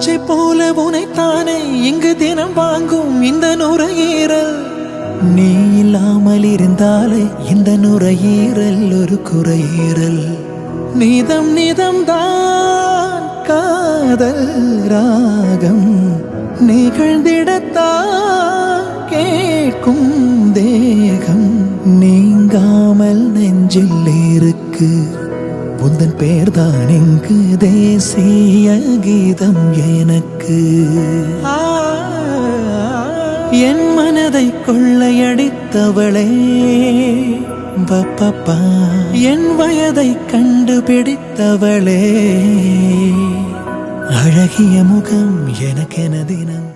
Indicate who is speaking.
Speaker 1: மூச்சை போல உனைத்தானே இங்கு தினம் வாங்கும் இந்த நுரையீரல். நீ இல்லாமல் இருந்தாலே இந்த நுரையீரல் ஒரு குறையீரல். நிதம் நிதம் தான் காதல் ராகம் நிகழ்ந்திடத்தான் கேட்கும் தேகம். நீங்காமல் நெஞ்சில் இருக்கு உந்தன் பேர்தான் இங்கு தேசிய கீதம் எனக்கு. என் மனதை கொள்ளையடித்தவளே பப்பா, என் வயதை கண்டுபிடித்தவளே. அழகிய முகம் எனக்கென தினம்